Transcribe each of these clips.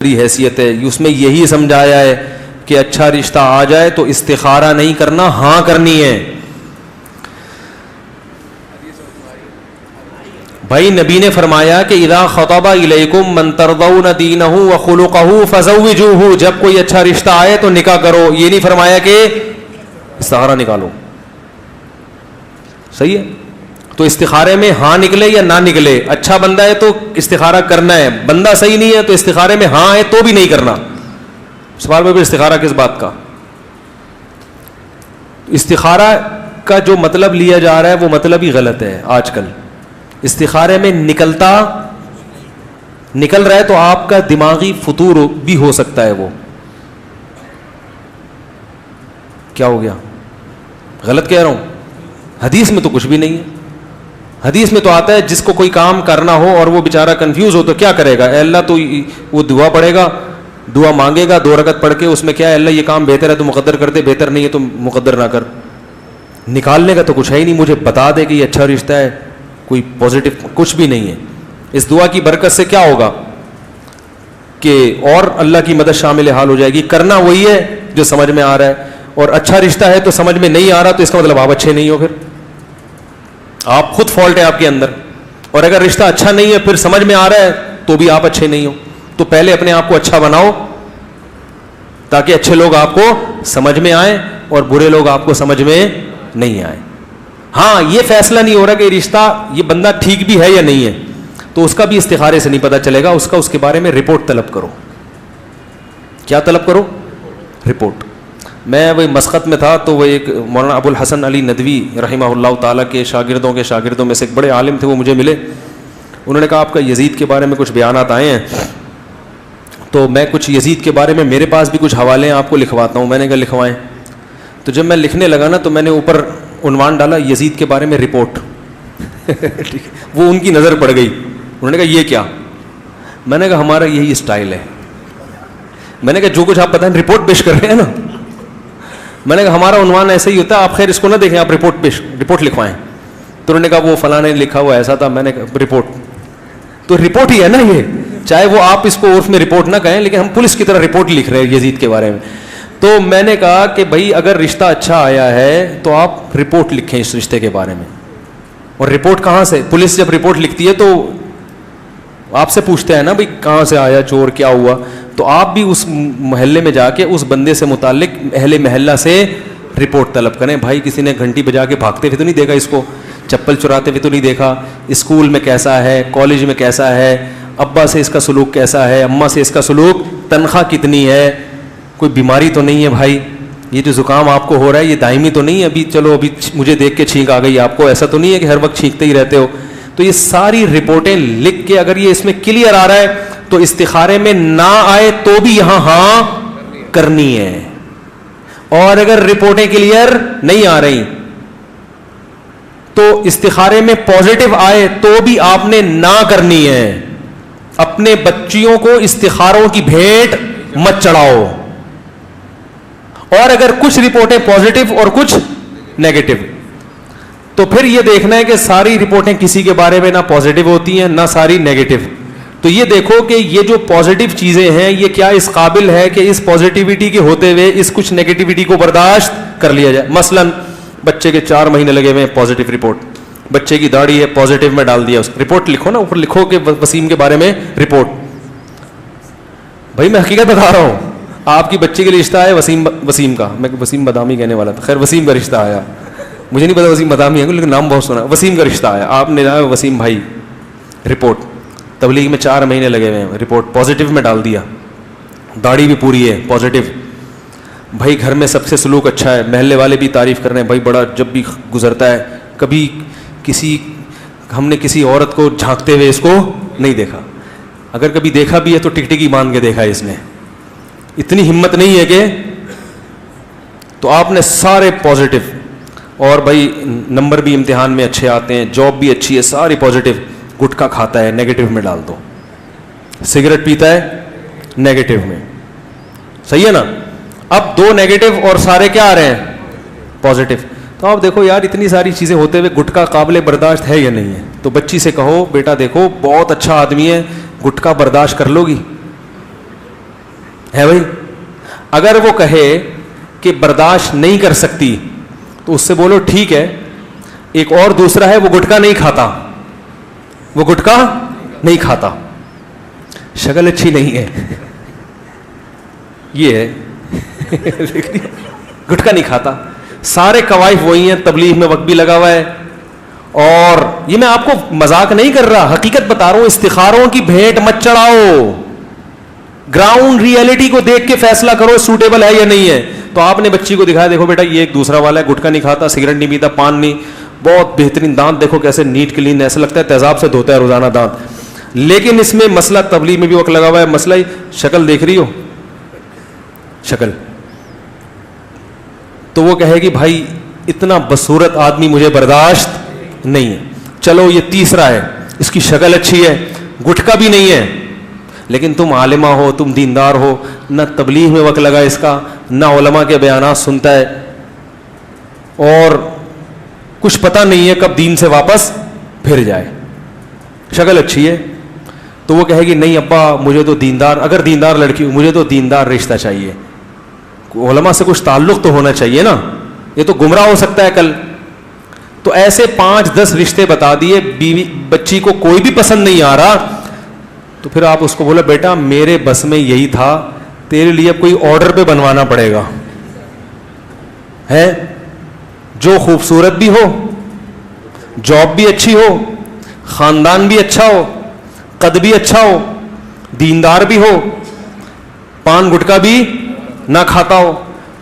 حیثیت ہے، اس میں یہی سمجھایا ہے کہ اچھا رشتہ آ جائے تو استخارہ نہیں کرنا، ہاں کرنی ہے. بھائی نبی نے فرمایا کہ اذا خطب الیکم من ترضون دینہ وخلقہ فزوجوہ، جب کوئی اچھا رشتہ آئے تو نکاح کرو. یہ نہیں فرمایا کہ استخارہ نکالو. صحیح ہے؟ تو استخارے میں ہاں نکلے یا نہ نکلے، اچھا بندہ ہے تو استخارہ کرنا ہے، بندہ صحیح نہیں ہے تو استخارے میں ہاں ہے تو بھی نہیں کرنا. سوال میں بھی استخارہ کس بات کا؟ استخارہ کا جو مطلب لیا جا رہا ہے وہ مطلب ہی غلط ہے. آج کل استخارے میں نکل رہا ہے تو آپ کا دماغی فطور بھی ہو سکتا ہے. وہ کیا ہو گیا؟ غلط کہہ رہا ہوں؟ حدیث میں تو کچھ بھی نہیں ہے. حدیث میں تو آتا ہے جس کو کوئی کام کرنا ہو اور وہ بیچارہ کنفیوز ہو تو کیا کرے گا؟ اے اللہ، تو وہ دعا پڑھے گا، دعا مانگے گا 2 رکعت پڑھ کے، اس میں کیا ہے، اللہ یہ کام بہتر ہے تو مقدر کر دے، بہتر نہیں ہے تو مقدر نہ کر. نکالنے کا تو کچھ ہے ہی نہیں، مجھے بتا دے کہ یہ اچھا رشتہ ہے، کوئی پازیٹو کچھ بھی نہیں ہے. اس دعا کی برکت سے کیا ہوگا کہ اور اللہ کی مدد شامل حال ہو جائے گی. کرنا وہی ہے جو سمجھ میں آ رہا ہے، اور اچھا رشتہ ہے تو سمجھ میں نہیں آ رہا تو اس کا مطلب آپ اچھے نہیں ہو، پھر آپ خود فالٹ ہے آپ کے اندر. اور اگر رشتہ اچھا نہیں ہے پھر سمجھ میں آ رہا ہے تو بھی آپ اچھے نہیں ہو. تو پہلے اپنے آپ کو اچھا بناؤ تاکہ اچھے لوگ آپ کو سمجھ میں آئیں اور برے لوگ آپ کو سمجھ میں نہیں آئیں. ہاں یہ فیصلہ نہیں ہو رہا کہ رشتہ یہ بندہ ٹھیک بھی ہے یا نہیں ہے تو اس کا بھی استخارے سے نہیں پتہ چلے گا. اس کے بارے میں رپورٹ طلب کرو. کیا طلب کرو؟ رپورٹ. میں وہی مسقط میں تھا تو وہ ایک مولانا ابو الحسن علی ندوی رحمہ اللہ تعالیٰ کے شاگردوں میں سے ایک بڑے عالم تھے. وہ مجھے ملے، انہوں نے کہا آپ کا یزید کے بارے میں کچھ بیانات آئے ہیں تو میں کچھ یزید کے بارے میں میرے پاس بھی کچھ حوالے ہیں آپ کو لکھواتا ہوں. میں نے کہا لکھوائیں. تو جب میں لکھنے لگا نا تو میں نے اوپر عنوان ڈالا یزید کے بارے میں رپورٹ. وہ ان کی نظر پڑ گئی. انہوں نے کہا یہ کیا؟ میں نے کہا ہمارا یہی اسٹائل ہے. میں نے کہا جو کچھ آپ بتائیں رپورٹ پیش کر رہے ہیں نا. میں نے کہا ہمارا عنوان ایسا ہی ہوتا ہے، آپ خیر اس کو نہ دیکھیں، آپ رپورٹ لکھوائیں. تو انہوں نے کہا وہ فلاں نے لکھا ہوا ایسا تھا. میں نے کہا رپورٹ تو رپورٹ ہی ہے نا یہ، چاہے وہ آپ اس کو عرف میں رپورٹ نہ کہیں لیکن ہم پولیس کی طرح رپورٹ لکھ رہے ہیں یزید کے بارے میں. تو میں نے کہا کہ بھائی اگر رشتہ اچھا آیا ہے تو آپ رپورٹ لکھیں اس رشتے کے بارے میں. اور رپورٹ کہاں سے؟ پولیس جب رپورٹ لکھتی ہے تو آپ سے پوچھتے ہیں نا بھائی کہاں سے آیا چور، کیا ہوا. تو آپ بھی اس محلے میں جا کے اس بندے سے متعلق اہل محلہ سے رپورٹ طلب کریں. بھائی کسی نے گھنٹی بجا کے بھاگتے ہوئے تو نہیں دیکھا اس کو، چپل چراتے ہوئے تو نہیں دیکھا، اسکول میں کیسا ہے، کالج میں کیسا ہے، ابا سے اس کا سلوک کیسا ہے، اماں سے اس کا سلوک، تنخواہ کتنی ہے، کوئی بیماری تو نہیں ہے. بھائی یہ جو زکام آپ کو ہو رہا ہے یہ دائمی تو نہیں ہے، ابھی چلو ابھی مجھے دیکھ کے چھینک آ گئی آپ کو، ایسا تو نہیں ہے کہ ہر وقت چھینکتے ہی رہتے ہو. تو یہ ساری رپورٹیں لکھ کے اگر یہ اس میں کلیئر آ رہا ہے تو استخارے میں نہ آئے تو بھی یہاں ہاں کرنی ہے. اور اگر رپورٹیں کلیئر نہیں آ رہی تو استخارے میں پازیٹو آئے تو بھی آپ نے نہ کرنی ہے. اپنے بچیوں کو استخاروں کی بھیٹ مت چڑھاؤ. اور اگر کچھ رپورٹیں پازیٹو اور کچھ نیگیٹو تو پھر یہ دیکھنا ہے کہ ساری رپورٹیں کسی کے بارے میں نہ پازیٹو ہوتی ہیں نہ ساری نیگیٹو. تو یہ دیکھو کہ یہ جو پازیٹو چیزیں ہیں یہ کیا اس قابل ہے کہ اس پازیٹیوٹی کے ہوتے ہوئے اس کچھ نیگیٹیوٹی کو برداشت کر لیا جائے. مثلا بچے کے 4 مہینے لگے ہوئے ہیں، پازیٹو رپورٹ. بچے کی داڑھی ہے، پازیٹو میں ڈال دیا. اس رپورٹ لکھو نا، اوپر لکھو کہ وسیم کے بارے میں رپورٹ. بھائی میں حقیقت بتا رہا ہوں، آپ کی بچے کے لیے رشتہ ہے وسیم کا، میں وسیم بادامی کہنے والا تھا، خیر وسیم کا رشتہ آیا. مجھے نہیں پتا وسیم بادامی ہے لیکن نام بہت سنا. وسیم کا رشتہ آیا، آپ نے جانا وسیم بھائی رپورٹ. تبلیغ میں 4 مہینے لگے ہوئے ہیں، رپورٹ پازیٹو میں ڈال دیا. داڑھی بھی پوری ہے، پازیٹو. بھائی گھر میں سب سے سلوک اچھا ہے، محلے والے بھی تعریف کر رہے ہیں، بھائی بڑا جب بھی گزرتا ہے، کبھی ہم نے کسی عورت کو جھانکتے ہوئے اس کو نہیں دیکھا. اگر کبھی دیکھا بھی ہے تو ٹکٹکی مان کے دیکھا ہے اس نے، اتنی ہمت نہیں ہے کہ. تو آپ نے سارے پازیٹو. اور بھائی نمبر بھی امتحان میں اچھے آتے ہیں، جاب بھی اچھی ہے، ساری پازیٹو. گٹکا کھاتا ہے، نیگیٹو میں ڈال دو. سگریٹ پیتا ہے، نیگیٹو میں. صحیح ہے نا؟ اب 2 نیگیٹو اور سارے کیا آ رہے ہیں؟ پازیٹو. تو آپ دیکھو یار اتنی ساری چیزیں ہوتے ہوئے گٹکا قابل برداشت ہے یا نہیں ہے. تو بچی سے کہو بیٹا دیکھو بہت اچھا آدمی ہے، گٹکا برداشت کر لو گی؟ ہے بھائی. اگر وہ کہے کہ برداشت نہیں کر سکتی تو اس سے بولو ٹھیک ہے. ایک اور دوسرا ہے وہ گٹکا نہیں کھاتا, وہ گٹکا نہیں کھاتا, شکل اچھی نہیں ہے, یہ ہے گٹکا نہیں کھاتا. سارے قوائف وہی ہیں, تبلیغ میں وقت بھی لگا ہوا ہے. اور یہ میں آپ کو مذاق نہیں کر رہا, حقیقت بتا رہا ہوں. استخاروں کی بھیٹ مت چڑھاؤ, گراؤنڈ ریئلٹی کو دیکھ کے فیصلہ کرو سوٹیبل ہے یا نہیں ہے. تو آپ نے بچی کو دکھایا, دیکھو بیٹا یہ ایک دوسرا والا ہے, گٹکا نہیں کھاتا, سگریٹ نہیں پیتا, پان نہیں, بہت بہترین دانت دیکھو کیسے نیٹ کلین, ایسا لگتا ہے تیزاب سے دھوتا ہے روزانہ دانت. لیکن اس میں مسئلہ تبلیغ میں بھی وقت لگا ہوا ہے, مسئلہ ہی شکل دیکھ رہی ہو, شکل. تو وہ کہے گی بھائی اتنا بدصورت آدمی مجھے برداشت نہیں ہے. چلو یہ تیسرا ہے, اس کی شکل اچھی ہے, گٹکا بھی نہیں ہے, لیکن تم عالمہ ہو, تم دیندار ہو, نہ تبلیغ میں وقت لگا اس کا, نہ علماء کے بیانات سنتا ہے, اور کچھ پتہ نہیں ہے کب دین سے واپس پھر جائے. شکل اچھی ہے. تو وہ کہے گی نہیں ابا مجھے تو دیندار, اگر دیندار لڑکی ہو مجھے تو دیندار رشتہ چاہیے, علماء سے کچھ تعلق تو ہونا چاہیے نا, یہ تو گمراہ ہو سکتا ہے کل. تو ایسے 5-10 رشتے بتا دیے, بیوی بچی کو کوئی بھی پسند نہیں آ رہا, تو پھر آپ اس کو بولے بیٹا میرے بس میں یہی تھا, تیرے لیے اب کوئی آرڈر پہ بنوانا پڑے گا, ہے جو خوبصورت بھی ہو, جاب بھی اچھی ہو, خاندان بھی اچھا ہو, قد بھی اچھا ہو, دیندار بھی ہو, پان گٹکا بھی نہ کھاتا ہو,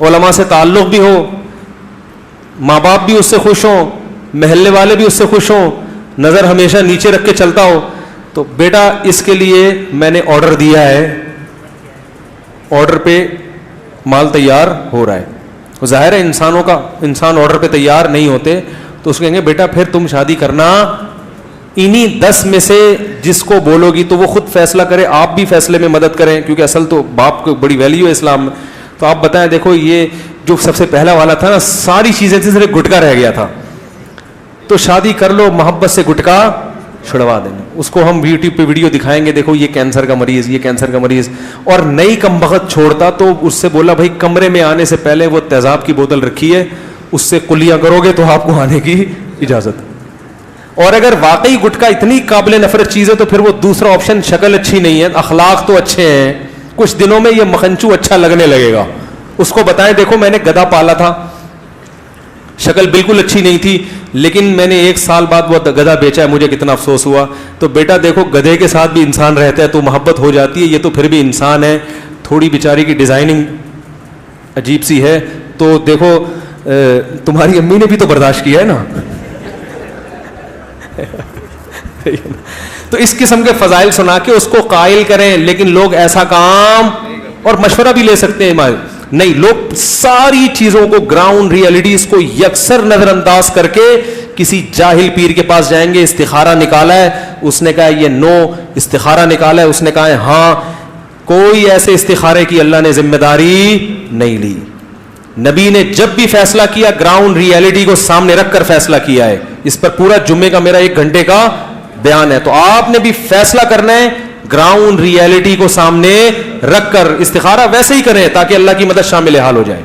علماء سے تعلق بھی ہو, ماں باپ بھی اس سے خوش ہوں, محلے والے بھی اس سے خوش ہوں, نظر ہمیشہ نیچے رکھ کے چلتا ہو. تو بیٹا اس کے لیے میں نے آرڈر دیا ہے, آرڈر پہ مال تیار ہو رہا ہے. ظاہر ہے انسان آرڈر پہ تیار نہیں ہوتے, تو اس کو کہیں گے بیٹا پھر تم شادی کرنا انہی 10 میں سے جس کو بولو گی تو وہ خود فیصلہ کرے, آپ بھی فیصلے میں مدد کریں, کیونکہ اصل تو باپ کو بڑی ویلیو ہے اسلام میں. تو آپ بتائیں, دیکھو یہ جو سب سے پہلا والا تھا نا, ساری چیزیں تھی, صرف گٹکا رہ گیا تھا, تو شادی کر لو, محبت سے گٹکا چھڑوا دینا. اس کو ہم یوٹیوب پہ ویڈیو دکھائیں گے, دیکھو یہ کینسر کا مریض, یہ کینسر کا مریض, اور نئی کم بخت چھوڑتا تو اس سے بولا بھائی کمرے میں آنے سے پہلے وہ تیزاب کی بوتل رکھی ہے, اس سے کلیاں کرو گے تو آپ کو آنے کی اجازت. اور اگر واقعی گٹکا اتنی قابل نفرت چیز ہے تو پھر وہ دوسرا آپشن, شکل اچھی نہیں ہے, اخلاق تو اچھے ہیں, کچھ دنوں میں یہ مکھنچو اچھا لگنے لگے گا. اس کو بتائیں دیکھو میں نے گدھا پالا تھا, شکل بالکل اچھی نہیں تھی, لیکن میں نے 1 سال بعد وہ گدھا بیچا ہے, مجھے کتنا افسوس ہوا. تو بیٹا دیکھو گدھے کے ساتھ بھی انسان رہتا ہے تو محبت ہو جاتی ہے, یہ تو پھر بھی انسان ہے, تھوڑی بیچاری کی ڈیزائننگ عجیب سی ہے, تو دیکھو تمہاری امی نے بھی تو برداشت کیا ہے نا. تو اس قسم کے فضائل سنا کے اس کو قائل کریں, لیکن لوگ ایسا کام, اور مشورہ بھی لے سکتے ہیں نہیں, لوگ ساری چیزوں کو, گراؤنڈ ریئلٹیز کو یکسر نظر انداز کر کے کسی جاہل پیر کے پاس جائیں گے, استخارہ نکالا ہے, اس نے کہا یہ نو, استخارہ نکالا ہے, اس نے کہا ہے ہاں. کوئی ایسے استخارے کی اللہ نے ذمہ داری نہیں لی. نبی نے جب بھی فیصلہ کیا گراؤنڈ ریئلٹی کو سامنے رکھ کر فیصلہ کیا ہے. اس پر پورا جمعے کا میرا 1 گھنٹے کا بیان ہے. تو آپ نے بھی فیصلہ کرنا ہے گراؤنڈ ریئلٹی کو سامنے رکھ کر. استخارہ ویسے ہی کریں تاکہ اللہ کی مدد شامل حال ہو جائے.